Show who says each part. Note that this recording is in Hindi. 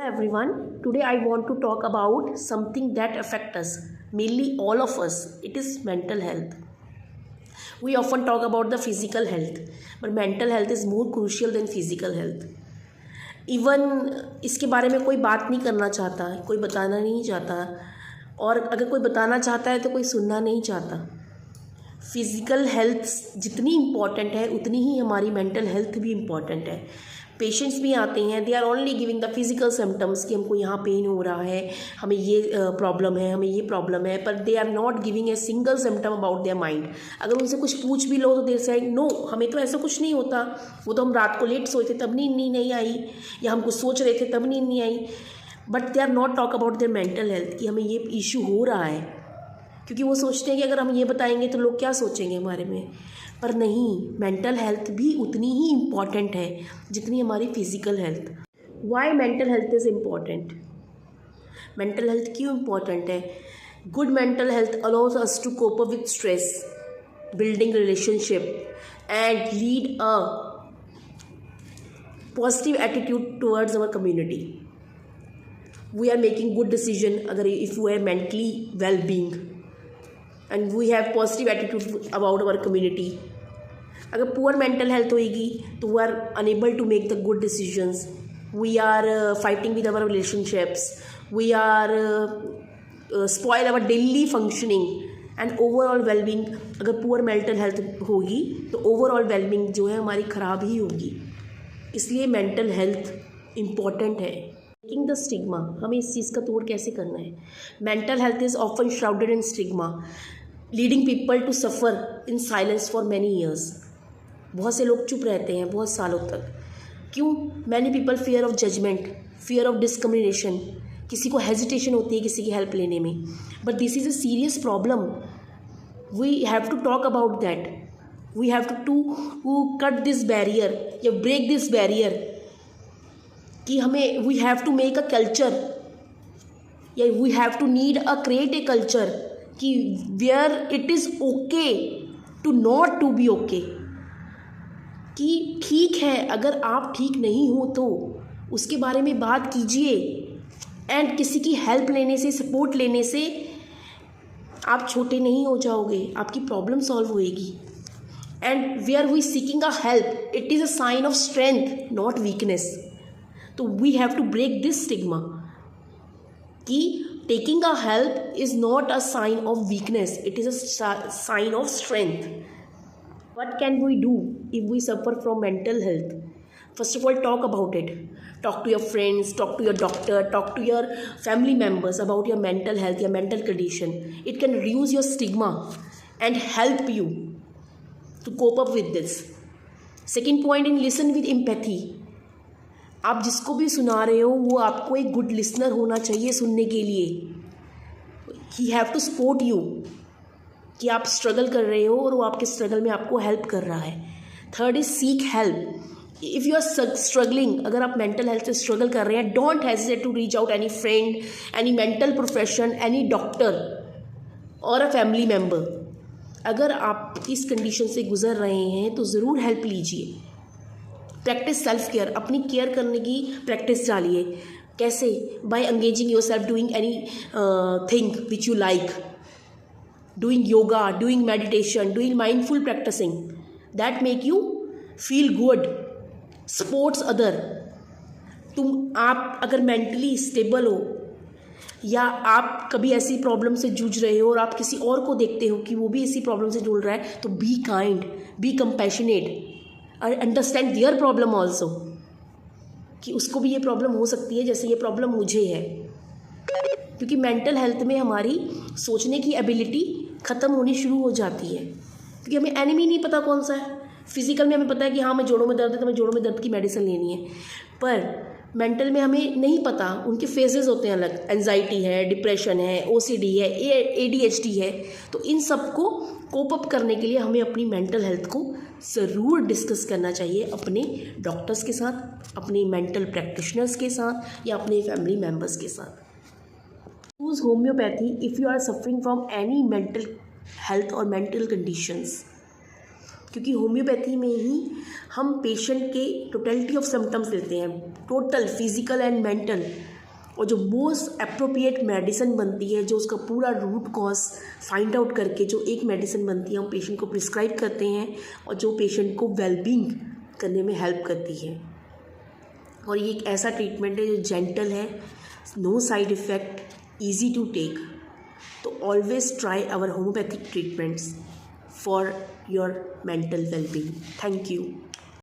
Speaker 1: everyone. Today I want to talk about something that affects us, mainly all of us. It is mental health. We often talk about the physical health, but mental health is more crucial than physical health. Even इसके बारे में कोई बात नहीं करना चाहता, कोई बताना नहीं चाहता, और अगर कोई बताना चाहता है तो कोई सुनना नहीं चाहता. फिज़िकल हेल्थ जितनी इम्पॉर्टेंट है उतनी ही हमारी मेंटल हेल्थ भी इम्पॉर्टेंट है. पेशेंट्स भी आते हैं, they are only giving the physical symptoms कि हमको यहाँ पेन हो रहा है, हमें ये प्रॉब्लम है, हमें ये प्रॉब्लम है, पर they are not giving a single symptom about their mind. अगर उनसे कुछ पूछ भी लो तो देर से नो, हमें तो ऐसा कुछ नहीं होता, वो तो हम रात को लेट सोए थे तब नींद नहीं आई, या हम कुछ सोच रहे थे तब नींद नहीं आई. But they are not talk about their mental health कि हमें ये इशू हो रहा है, क्योंकि वो सोचते हैं कि अगर हम ये बताएंगे तो लोग क्या सोचेंगे हमारे में. पर नहीं, मेंटल हेल्थ भी उतनी ही इम्पॉर्टेंट है जितनी हमारी physical health. Why mental health is important? Mental health क्यों इम्पॉर्टेंट है? Good mental health allows us to cope up with stress, building relationship and lead a positive attitude towards our community. We are making good decision अगर if we are mentally well being and we have positive attitude about our community. अगर poor mental health होएगी तो we are unable to make the good decisions, we are fighting with our relationships, we are spoil our daily functioning and overall well-being. अगर poor mental health होगी तो overall well-being जो है हमारी ख़राब ही होगी. इसलिए mental health important है. Breaking the stigma, हमें इस चीज़ का तोड़ कैसे करना है? Mental health is often shrouded in stigma, leading people to suffer in silence for many years. बहुत से लोग चुप रहते हैं बहुत सालों तक. क्यों? Many people fear of judgment, fear of discrimination. किसी को हेजिटेशन होती है किसी की हेल्प लेने में. But this is a serious problem. We have to talk about that. We have to cut this barrier या ब्रेक दिस बैरियर कि हमें we have to make a culture या we have to need a create a culture कि where it is okay to not to be okay. कि ठीक है अगर आप ठीक नहीं हो तो उसके बारे में बात कीजिए, एंड किसी की हेल्प लेने से, सपोर्ट लेने से आप छोटे नहीं हो जाओगे, आपकी प्रॉब्लम सॉल्व होएगी. And where we seeking a help, it is a sign of strength not weakness. तो we have to break this stigma कि taking a help is not a sign of weakness, it is a sign of strength. What can we do if we suffer from mental health? First of all, talk about it. Talk to your friends, talk to your doctor, talk to your family members about your mental health, your mental condition. It can reduce your stigma and help you to cope up with this. Second point, in listen with empathy. आप जिसको भी सुना रहे हो वो आपको एक गुड लिसनर होना चाहिए सुनने के लिए. He have to support you कि आप स्ट्रगल कर रहे हो और वो आपके स्ट्रगल में आपको हेल्प कर रहा है. Third is seek help. If you are struggling, अगर आप मेंटल हेल्थ से स्ट्रगल कर रहे हैं, don't hesitate to reach out any friend, any mental profession, any doctor और अ फैमिली मेम्बर. अगर आप इस कंडीशन से गुजर रहे हैं तो ज़रूर हेल्प लीजिए. प्रैक्टिस सेल्फ केयर, अपनी केयर करने की प्रैक्टिस डालिए. कैसे? By engaging yourself doing anything which you like, doing yoga, doing meditation, doing mindful practising that make you feel good. Supports other. आप अगर मेंटली स्टेबल हो या आप कभी ऐसी प्रॉब्लम से जूझ रहे हो और आप किसी और को देखते हो कि वो भी इसी प्रॉब्लम से जूझ रहा है, तो बी काइंड, बी कंपैशनेट, और अंडरस्टैंड दियर प्रॉब्लम ऑल्सो कि उसको भी ये प्रॉब्लम हो सकती है जैसे ये प्रॉब्लम मुझे है. क्योंकि मेंटल हेल्थ में हमारी सोचने की एबिलिटी ख़त्म होनी शुरू हो जाती है, क्योंकि हमें एनिमी नहीं पता कौन सा है. फिज़िकल में हमें पता है कि हाँ मैं जोड़ों में दर्द है तो मैं जोड़ों में दर्द की मेडिसिन लेनी है, पर मेंटल में हमें नहीं पता. उनके फेजेस होते हैं अलग. एंजाइटी है, डिप्रेशन है, OCD है, ADHD है. तो इन सब को कोप अप करने के लिए हमें अपनी मेंटल हेल्थ को ज़रूर डिस्कस करना चाहिए अपने डॉक्टर्स के साथ, अपने मेंटल प्रैक्टिशनर्स के साथ या अपने फैमिली मेम्बर्स के साथ. Use homeopathy if you are suffering from any mental health और मेंटल कंडीशंस. क्योंकि होम्योपैथी में ही हम पेशेंट के टोटलिटी ऑफ सिम्टम्स लेते हैं, टोटल फिजिकल एंड मेंटल और जो मोस्ट अप्रोप्रिएट मेडिसिन बनती है, जो उसका पूरा रूट कॉज फाइंड आउट करके जो एक मेडिसिन बनती है, हम पेशेंट को प्रिस्क्राइब करते हैं और जो पेशेंट को वेलबींग करने में हेल्प करती है। और ये एक ऐसा ट्रीटमेंट है जो जेंटल है, no side effect, easy to take. तो always try our homeopathic treatments for your mental wellbeing. Thank you.